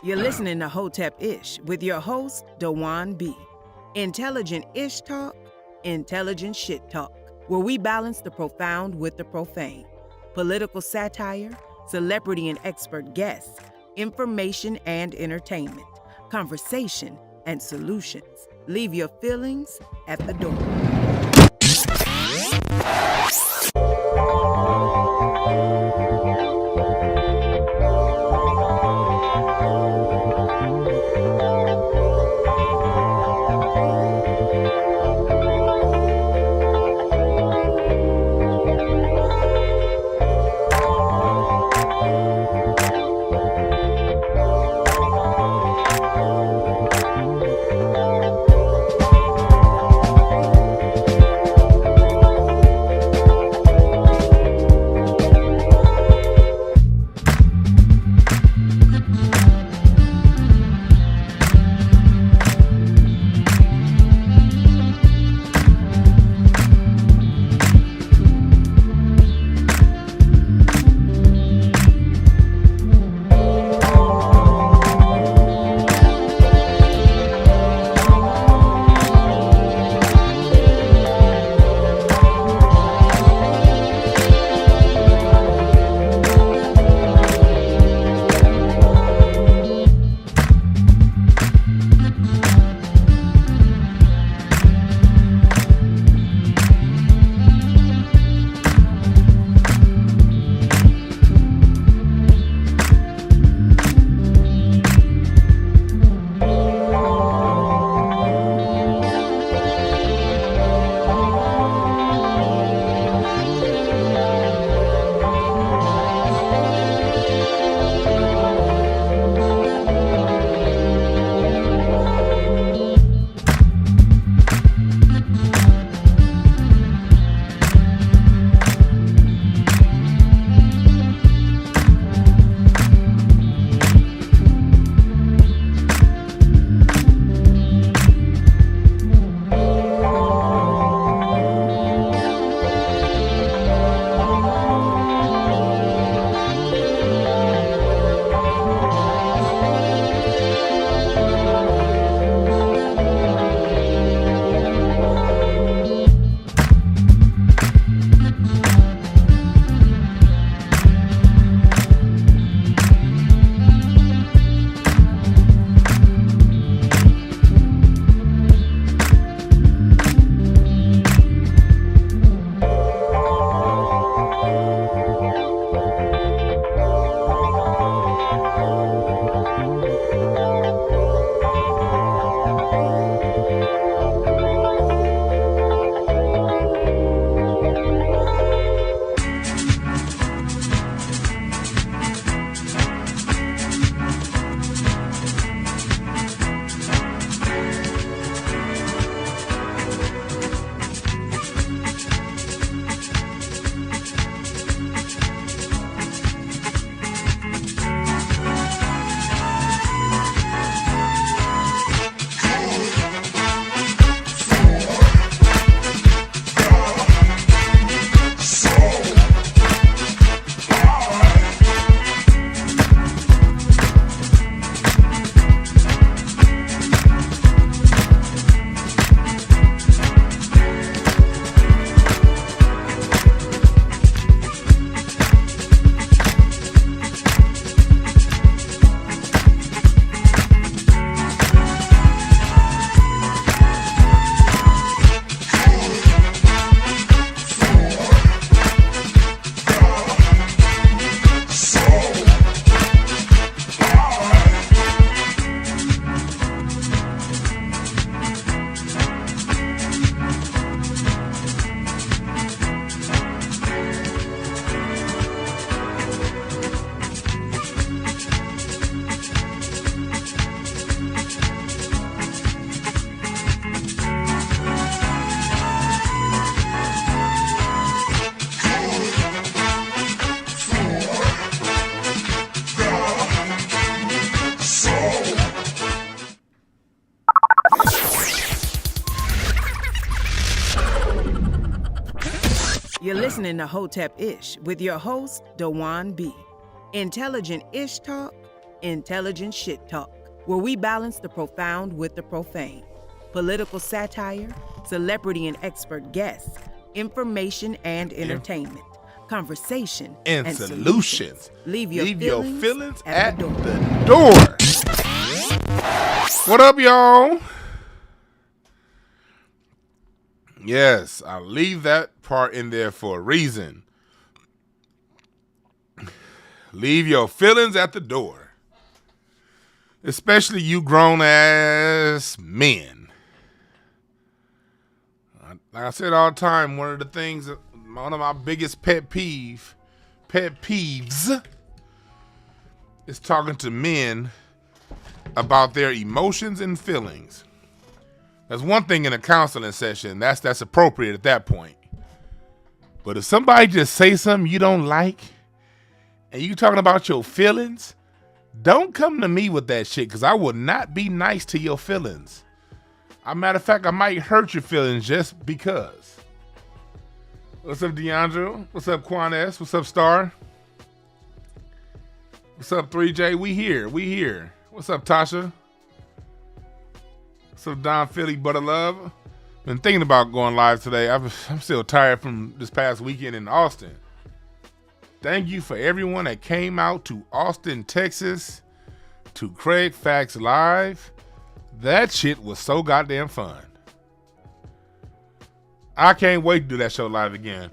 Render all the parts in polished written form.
You're listening to Hotepish with your host, Dwan B. Intelligent ish talk, intelligent shit talk, where we balance the profound with the profane. Political satire, celebrity and expert guests, information and entertainment, conversation and solutions. Leave your feelings at the door. You're listening to Hotepish with your host, Dwan B. Intelligent ish talk, Intelligent Shit Talk, where we balance the profound with the profane. Political satire, celebrity and expert guests, information and entertainment, conversation and solutions. Leave your feelings at the door. What up, y'all? Yes, I leave that part in there for a reason. Leave your feelings at the door. Especially you grown-ass men. Like I said all the time, one of my biggest pet peeves is talking to men about their emotions and feelings. That's one thing in a counseling session. That's appropriate at that point. But if somebody just say something you don't like, and you talking about your feelings, don't come to me with that shit, because I will not be nice to your feelings. As a matter of fact, I might hurt your feelings just because. What's up, DeAndre? What's up, Quan S? What's up, Star? What's up, 3J? We here. What's up, Tasha? What's up, Don Philly, Butter Love? Been thinking about going live today. I'm still tired from this past weekend in Austin. Thank you for everyone that came out to Austin, Texas, to Craig Facts Live. That shit was so goddamn fun. I can't wait to do that show live again.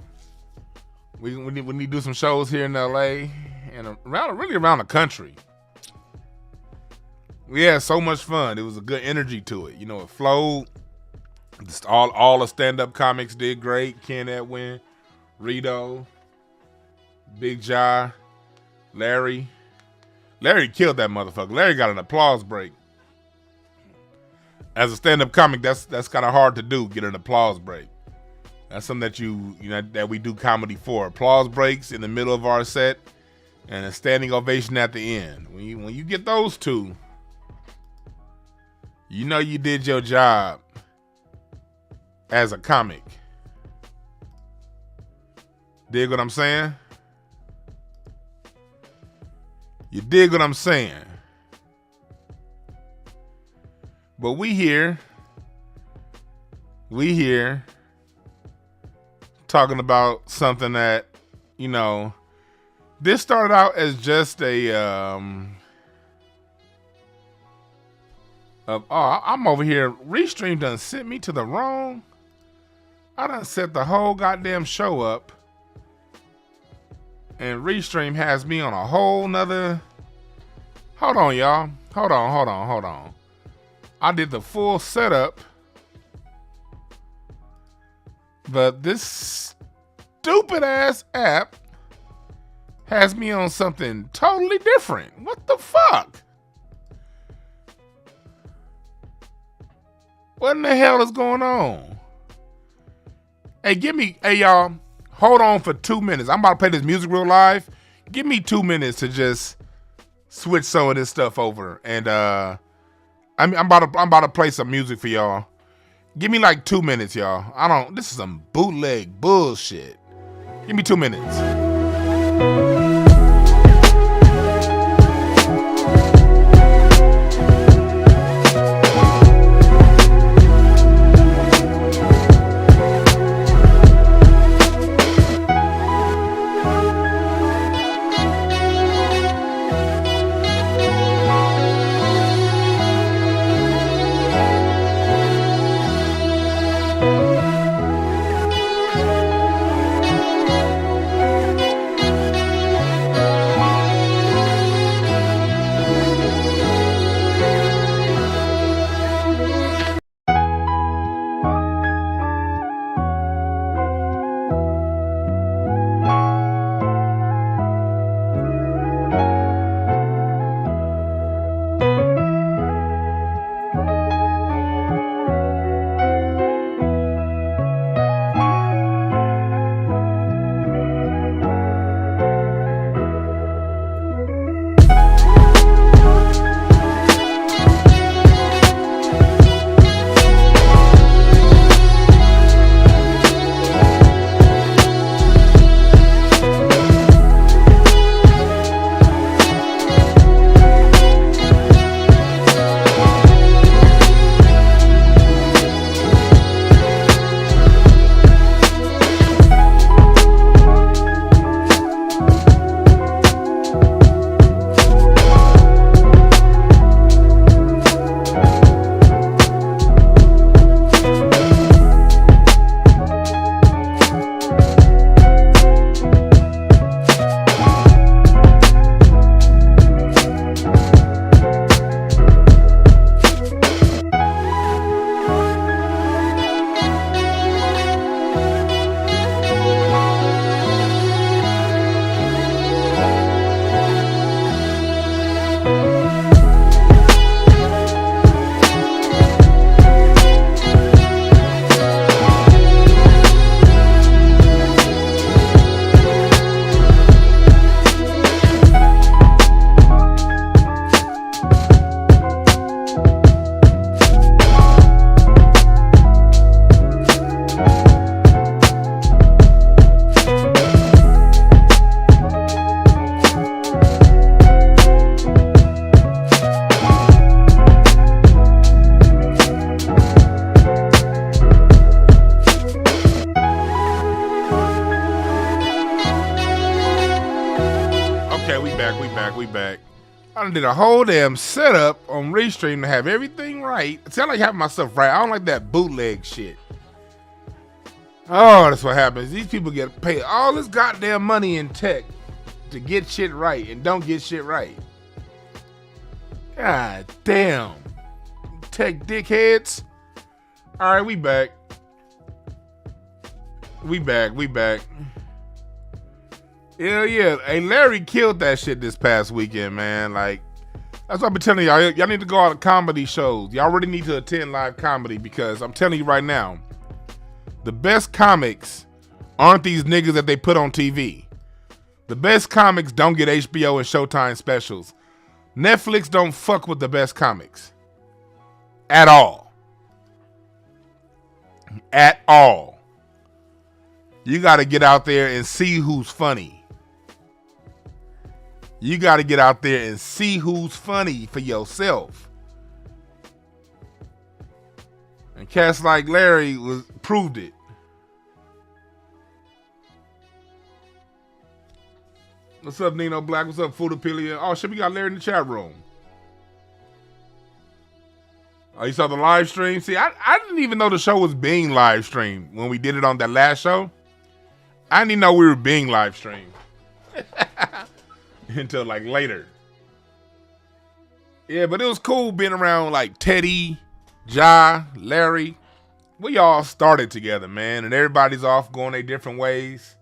We need to do some shows here in LA and around the country. We had so much fun. It was a good energy to it. You know, it flowed. Just all the stand-up comics did great. Katt Went, Rito, Big Ja, Larry. Larry killed that motherfucker. Larry got an applause break. As a stand-up comic, that's kind of hard to do, get an applause break. That's something that that we do comedy for. Applause breaks in the middle of our set and a standing ovation at the end. When you get those two, you know you did your job as a comic. Dig what I'm saying? You dig what I'm saying? But we here talking about something that, you know, this started out as just I'm over here. Restream done sent me to the wrong. I done set the whole goddamn show up. And Restream has me on a whole nother. Hold on, y'all. Hold on. I did the full setup. But this stupid ass app has me on something totally different. What the fuck? What in the hell is going on? Hey, y'all, hold on for 2 minutes. I'm about to play this music real live. Give me 2 minutes to just switch some of this stuff over. And I'm about to play some music for y'all. Give me like 2 minutes, y'all. This is some bootleg bullshit. Give me 2 minutes. Okay, we back. I done did a whole damn setup on Restream to have everything right. See, I like having my stuff right. I don't like that bootleg shit. Oh, that's what happens. These people get paid all this goddamn money in tech to get shit right and don't get shit right. God damn. Tech dickheads. All right, we back. We back. Hell yeah. Hey, Larry killed that shit this past weekend, man. Like, that's what I've been telling y'all. Y'all need to go out to comedy shows. Y'all really need to attend live comedy because I'm telling you right now, the best comics aren't these niggas that they put on TV. The best comics don't get HBO and Showtime specials. Netflix don't fuck with the best comics. At all. At all. You got to get out there and see who's funny. You got to get out there and see who's funny for yourself. And cats like Larry proved it. What's up, Nino Black? What's up, Foodaphilia? Oh, shit, we got Larry in the chat room. Oh, you saw the live stream? See, I didn't even know the show was being live streamed when we did it on that last show. I didn't even know we were being live streamed. Until like later. Yeah, but it was cool being around like Teddy, Ja, Larry. We all started together, man. And everybody's off going their different ways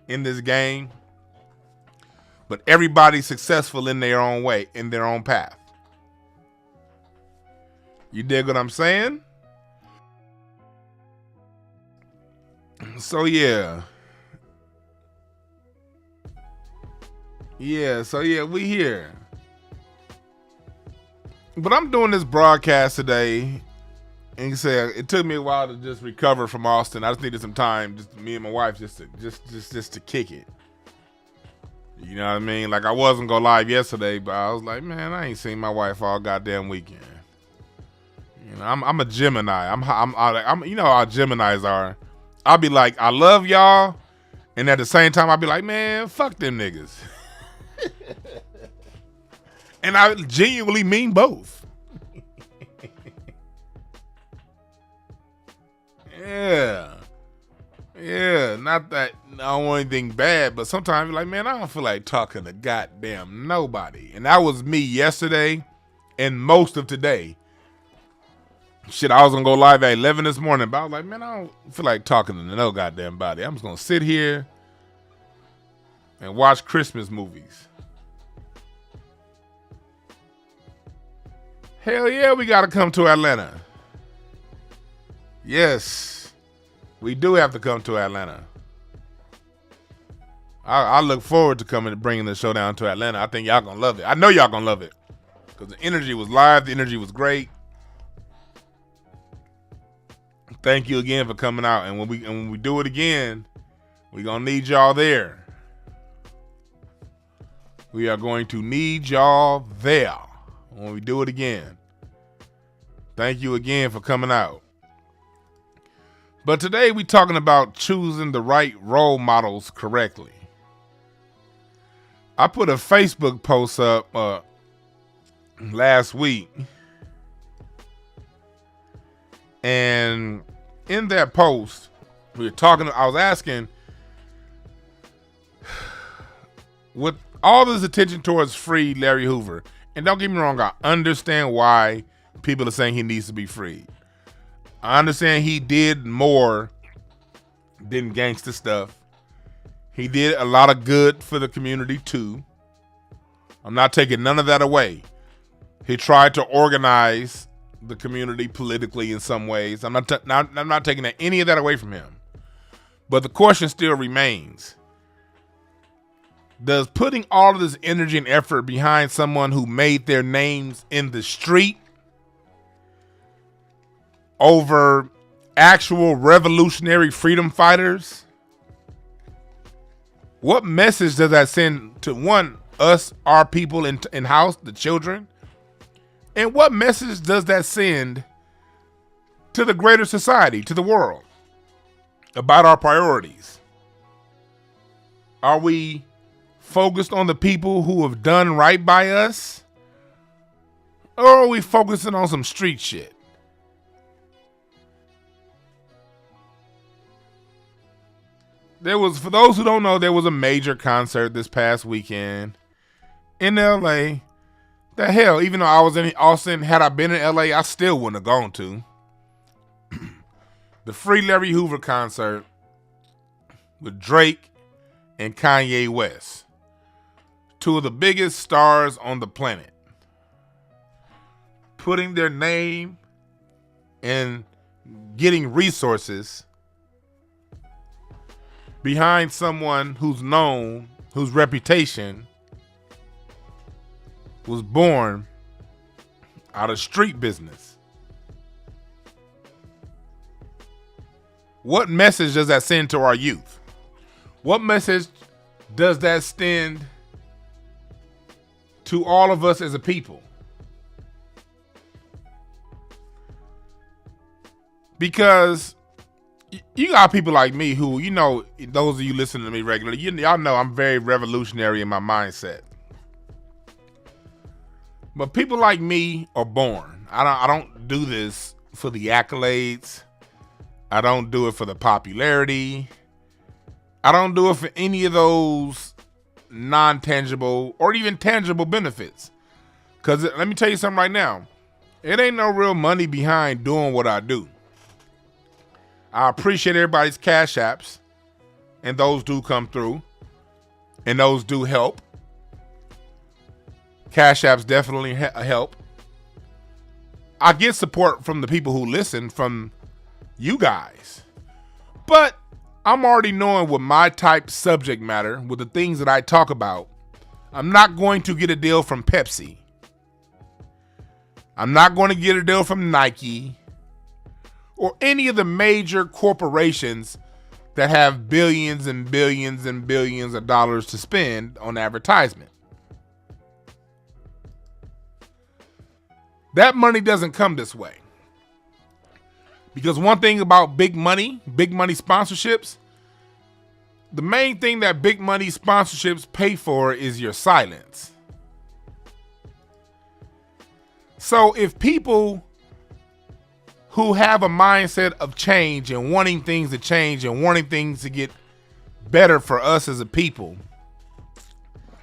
in this game. But everybody's successful in their own way, in their own path. You dig what I'm saying? So yeah. Yeah, we here. But I'm doing this broadcast today, and you say it took me a while to just recover from Austin. I just needed some time, just me and my wife, just to kick it. You know what I mean? Like I wasn't go live yesterday, but I was like, man, I ain't seen my wife all goddamn weekend. You know, I'm a Gemini. I'm you know how Geminis are. I'll be like, I love y'all, and at the same time, I'll be like, man, fuck them niggas. And I genuinely mean both. Yeah, not that I don't want anything bad, but sometimes you're like, man, I don't feel like talking to goddamn nobody. And that was me yesterday and most of today. Shit, I was gonna go live at 11 this morning, but I was like, man, I don't feel like talking to no goddamn body. I'm just gonna sit here and watch Christmas movies. Hell yeah, we gotta come to Atlanta. Yes, we do have to come to Atlanta. I look forward to coming and bringing the show down to Atlanta. I think y'all gonna love it. I know y'all gonna love it because the energy was live. The energy was great. Thank you again for coming out. And when we do it again, we gonna need y'all there. We are going to need y'all there when we do it again. Thank you again for coming out. But today we talking about choosing the right role models correctly. I put a Facebook post up last week. And in that post, we were talking, I was asking, with all this attention towards free Larry Hoover, and don't get me wrong, I understand why people are saying he needs to be freed. I understand he did more than gangster stuff. He did a lot of good for the community too. I'm not taking none of that away. He tried to organize the community politically in some ways. I'm not taking any of that away from him. But the question still remains. Does putting all of this energy and effort behind someone who made their names in the street over actual revolutionary freedom fighters, what message does that send to one, us, our people in house, the children? And what message does that send to the greater society, to the world, about our priorities? Are we focused on the people who have done right by us? Or are we focusing on some street shit? For those who don't know, there was a major concert this past weekend in LA. The hell, even though I was in Austin, had I been in LA, I still wouldn't have gone to. The free Larry Hoover concert with Drake and Kanye West. Two of the biggest stars on the planet. Putting their name and getting resources behind someone who's known, whose reputation was born out of street business. What message does that send to our youth? What message does that send to all of us as a people? Because you got people like me who, you know, those of you listening to me regularly, y'all know I'm very revolutionary in my mindset. But people like me are born. I don't do this for the accolades. I don't do it for the popularity. I don't do it for any of those non-tangible or even tangible benefits. Because let me tell you something right now. It ain't no real money behind doing what I do. I appreciate everybody's cash apps, and those do come through, and those do help. Cash apps definitely help. I get support from the people who listen, from you guys. But I'm already knowing with my type subject matter, with the things that I talk about, I'm not going to get a deal from Pepsi. I'm not going to get a deal from Nike or any of the major corporations that have billions and billions and billions of dollars to spend on advertisement. That money doesn't come this way. Because one thing about big money sponsorships, the main thing that big money sponsorships pay for is your silence. So if people who have a mindset of change and wanting things to change and wanting things to get better for us as a people,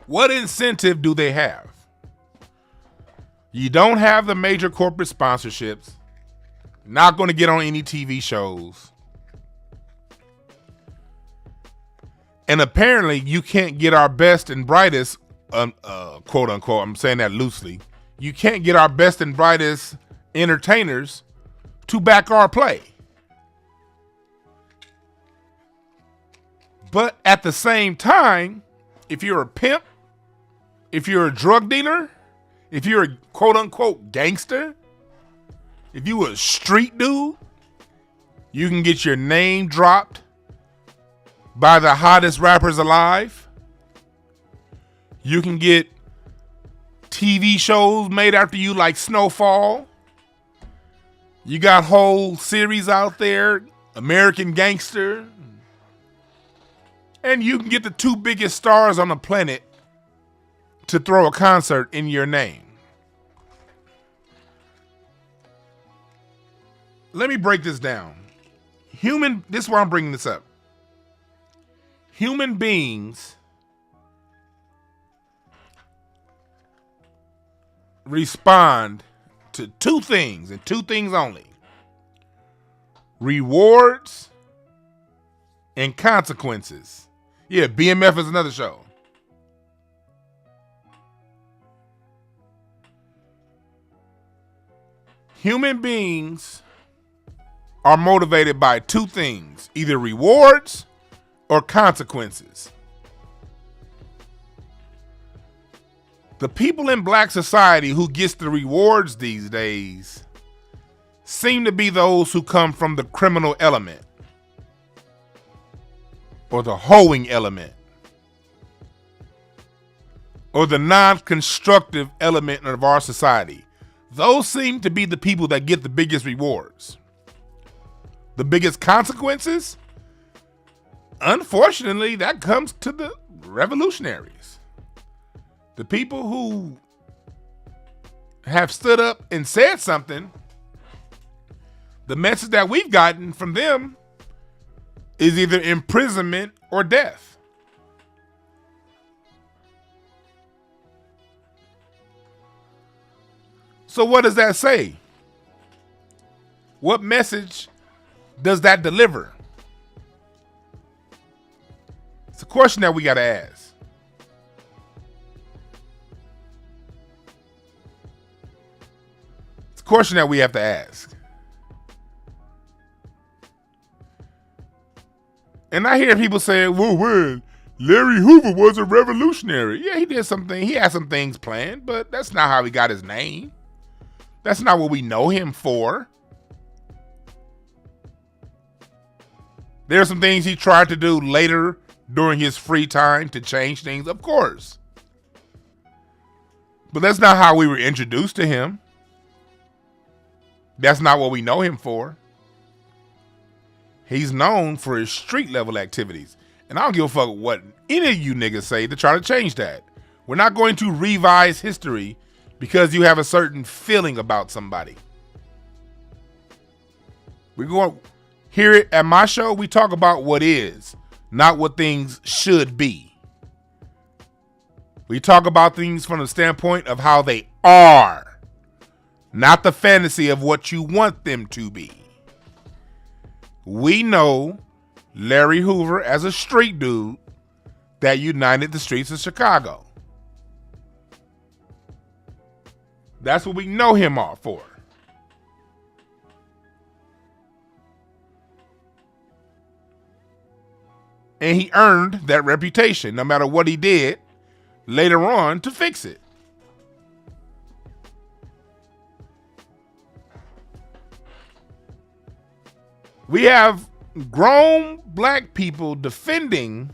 what incentive do they have? You don't have the major corporate sponsorships. Not going to get on any TV shows. And apparently you can't get our best and brightest, quote unquote, I'm saying that loosely. You can't get our best and brightest entertainers to back our play. But at the same time, if you're a pimp, if you're a drug dealer, if you're a quote unquote gangster, if you a street dude, you can get your name dropped by the hottest rappers alive. You can get TV shows made after you like Snowfall. You got whole series out there, American Gangster. And you can get the two biggest stars on the planet to throw a concert in your name. Let me break this down. This is why I'm bringing this up. Human beings respond to two things and two things only: rewards and consequences. Yeah, BMF is another show. Human beings are motivated by two things: either rewards or consequences. The people in black society who gets the rewards these days seem to be those who come from the criminal element or the hoeing element or the non-constructive element of our society. Those seem to be the people that get the biggest rewards. The biggest consequences, unfortunately, that comes to the revolutionaries. The people who have stood up and said something, the message that we've gotten from them is either imprisonment or death. So what does that say? What message does that deliver? It's a question that we got to ask. It's a question that we have to ask. And I hear people saying, well, Larry Hoover was a revolutionary. Yeah, he did something. He had some things planned, but that's not how he got his name. That's not what we know him for. There are some things he tried to do later during his free time to change things, of course. But that's not how we were introduced to him. That's not what we know him for. He's known for his street level activities. And I don't give a fuck what any of you niggas say to try to change that. We're not going to revise history because you have a certain feeling about somebody. We're going here at my show, we talk about what is, not what things should be. We talk about things from the standpoint of how they are, not the fantasy of what you want them to be. We know Larry Hoover as a street dude that united the streets of Chicago. That's what we know him all for. And he earned that reputation, no matter what he did later on to fix it. We have grown black people defending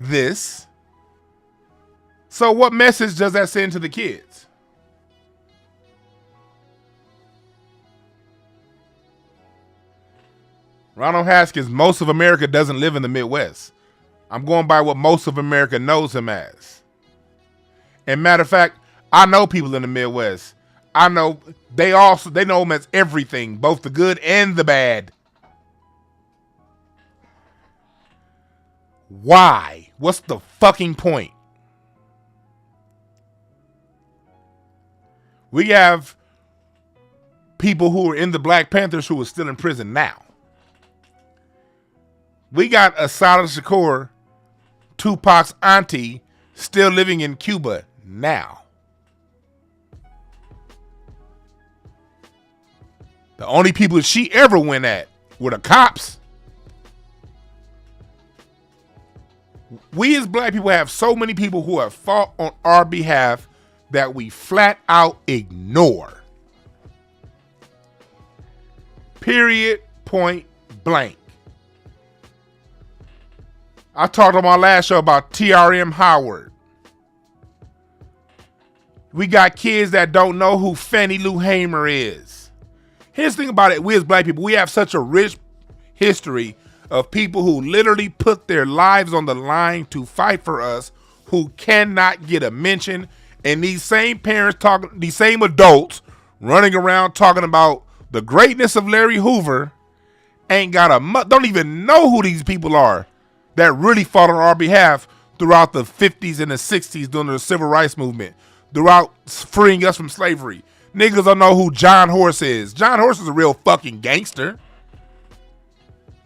this. So what message does that send to the kids? Ronald Haskins, most of America doesn't live in the Midwest. I'm going by what most of America knows him as. And matter of fact, I know people in the Midwest. I know they know him as everything, both the good and the bad. Why? What's the fucking point? We have people who are in the Black Panthers who are still in prison now. We got Assata Shakur, Tupac's auntie, still living in Cuba now. The only people she ever went at were the cops. We as black people have so many people who have fought on our behalf that we flat out ignore. Period, point blank. I talked on my last show about TRM Howard. We got kids that don't know who Fannie Lou Hamer is. Here's the thing about it. We as black people, we have such a rich history of people who literally put their lives on the line to fight for us, who cannot get a mention. And these same parents talking, these same adults running around talking about the greatness of Larry Hoover ain't got don't even know who these people are that really fought on our behalf throughout the 50s and the 60s during the civil rights movement, throughout freeing us from slavery. Niggas don't know who John Horse is. John Horse is a real fucking gangster.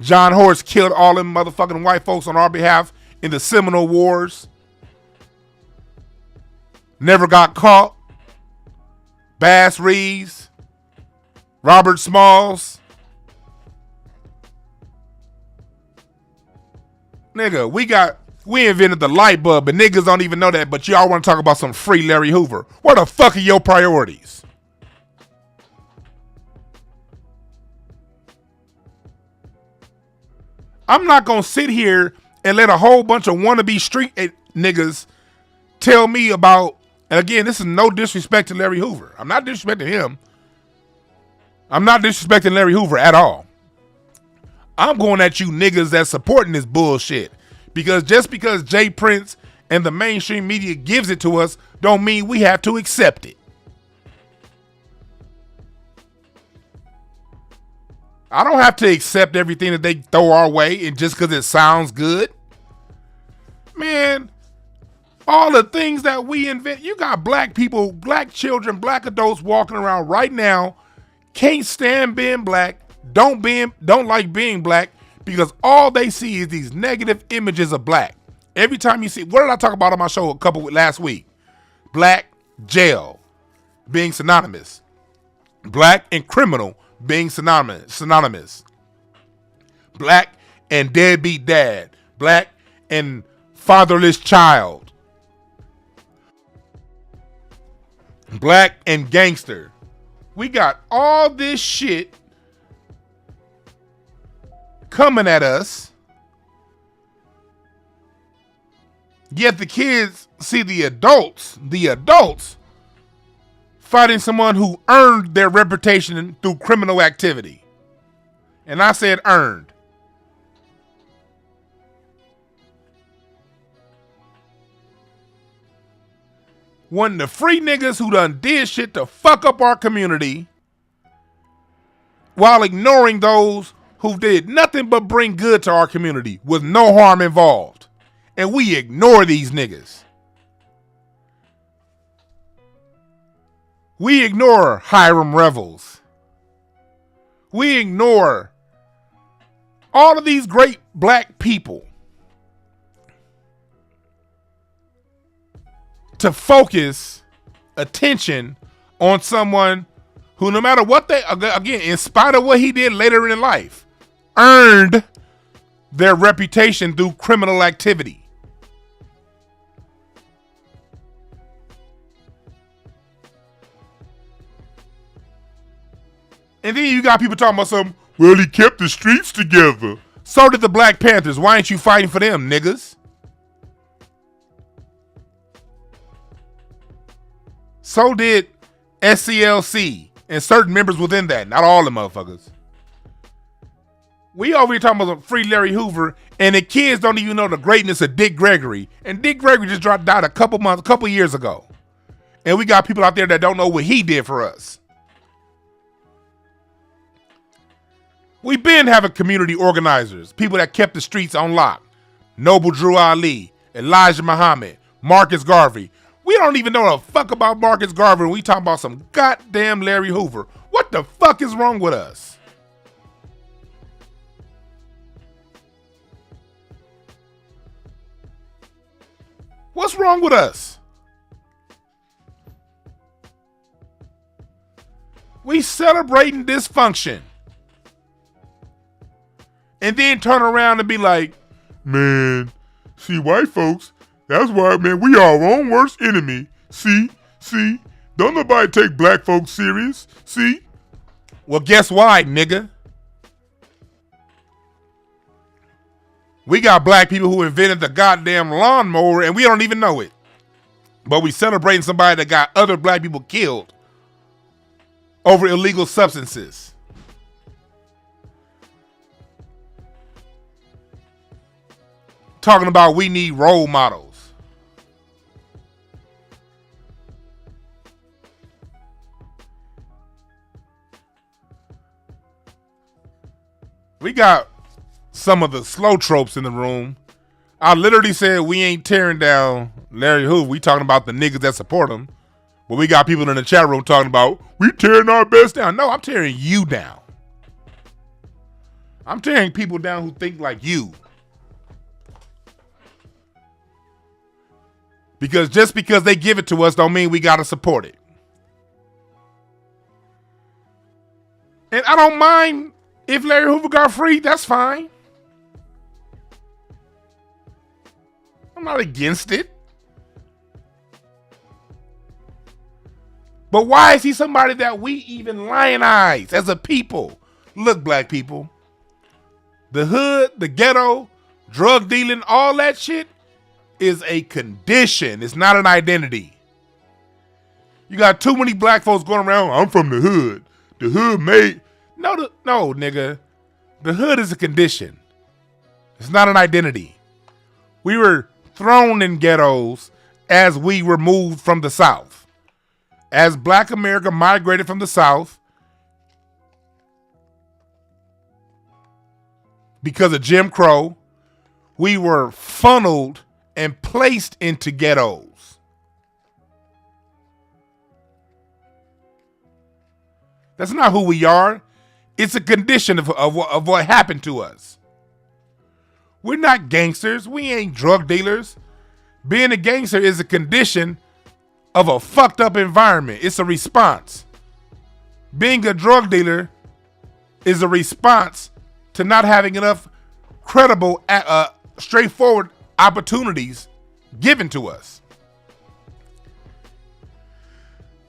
John Horse killed all them motherfucking white folks on our behalf in the Seminole Wars. Never got caught. Bass Reeves, Robert Smalls. Nigga, we invented the light bulb, and niggas don't even know that, but y'all want to talk about some free Larry Hoover. What the fuck are your priorities? I'm not going to sit here and let a whole bunch of wannabe street niggas tell me about, and again, this is no disrespect to Larry Hoover. I'm not disrespecting him. I'm not disrespecting Larry Hoover at all. I'm going at you niggas that's supporting this bullshit Because just because Jay Prince and the mainstream media gives it to us don't mean we have to accept it. I don't have to accept everything that they throw our way and just because it sounds good. Man, all the things that we invent, you got black people, black children, black adults walking around right now, can't stand being black, don't like being black because all they see is these negative images of black. Every time you see, what did I talk about on my show last week? Black jail being synonymous. Black and criminal being synonymous. Black and deadbeat dad. Black and fatherless child. Black and gangster. We got all this shit coming at us. Yet the kids see the adults fighting someone who earned their reputation through criminal activity. And I said earned. When the free niggas who done did shit to fuck up our community while ignoring those who did nothing but bring good to our community with no harm involved. And we ignore these niggas. We ignore Hiram Revels. We ignore all of these great black people to focus attention on someone who, no matter what they, again, in spite of what he did later in life, earned their reputation through criminal activity. And then you got people talking about something, well, he kept the streets together. So did the Black Panthers. Why ain't you fighting for them, niggas? So did SCLC and certain members within that. Not all the motherfuckers. We over here talking about free Larry Hoover, and the kids don't even know the greatness of Dick Gregory. And Dick Gregory just died a couple years ago. And we got people out there that don't know what he did for us. We been having community organizers, people that kept the streets on lock. Noble Drew Ali, Elijah Muhammad, Marcus Garvey. We don't even know the fuck about Marcus Garvey when we talking about some goddamn Larry Hoover. What the fuck is wrong with us? What's wrong with us? We celebrating dysfunction. And then turn around and be like, man, see, white folks, that's why, man, we our own worst enemy. See, don't nobody take black folks serious. See? Well, guess why, nigga? We got black people who invented the goddamn lawnmower and we don't even know it. But we celebrating somebody that got other black people killed over illegal substances. Talking about we need role models. We got some of the slow tropes in the room. I literally said we ain't tearing down Larry Hoover. We talking about the niggas that support him. But we got people in the chat room talking about we tearing our best down. No, I'm tearing you down. I'm tearing people down who think like you. Because just because they give it to us don't mean we got to support it. And I don't mind if Larry Hoover got free. That's fine. I'm not against it. But why is he somebody that we even lionize as a people? Look, black people. The hood, the ghetto, drug dealing, all that shit is a condition. It's not an identity. You got too many black folks going around, I'm from the hood. The hood made... No, nigga. The hood is a condition. It's not an identity. We were thrown in ghettos as we were moved from the South. As Black America migrated from the South, because of Jim Crow, we were funneled and placed into ghettos. That's not who we are. It's a condition of what happened to us. We're not gangsters. We ain't drug dealers. Being a gangster is a condition of a fucked up environment. It's a response. Being a drug dealer is a response to not having enough credible, straightforward opportunities given to us.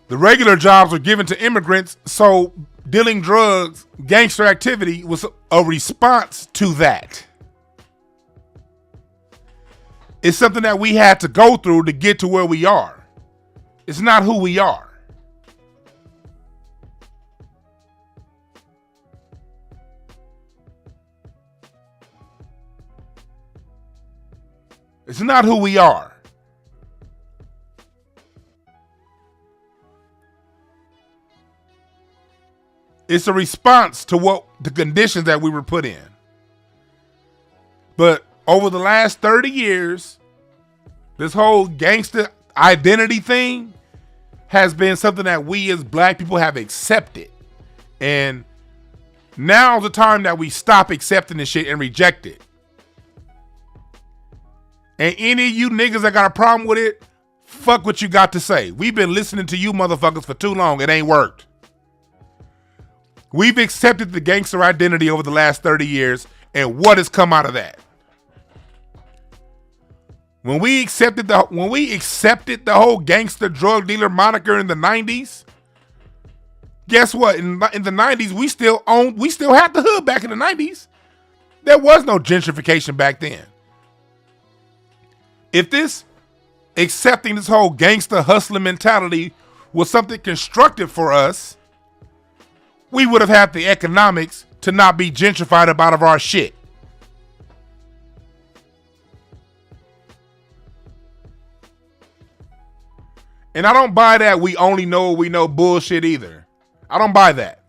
The regular jobs were given to immigrants, so dealing drugs, gangster activity was a response to that. It's something that we had to go through to get to where we are. It's not who we are. It's not who we are. It's a response to the conditions that we were put in. But over the last 30 years, this whole gangster identity thing has been something that we as Black people have accepted. And now's the time that we stop accepting this shit and reject it. And any of you niggas that got a problem with it, fuck what you got to say. We've been listening to you motherfuckers for too long. It ain't worked. We've accepted the gangster identity over the last 30 years, and what has come out of that? When we accepted the whole gangster drug dealer moniker in the 90s, guess what? In the 90s, we still had the hood back in the 90s. There was no gentrification back then. If accepting this whole gangster hustling mentality was something constructive for us, we would have had the economics to not be gentrified up out of our shit. And I don't buy that we only know what we know bullshit either. I don't buy that.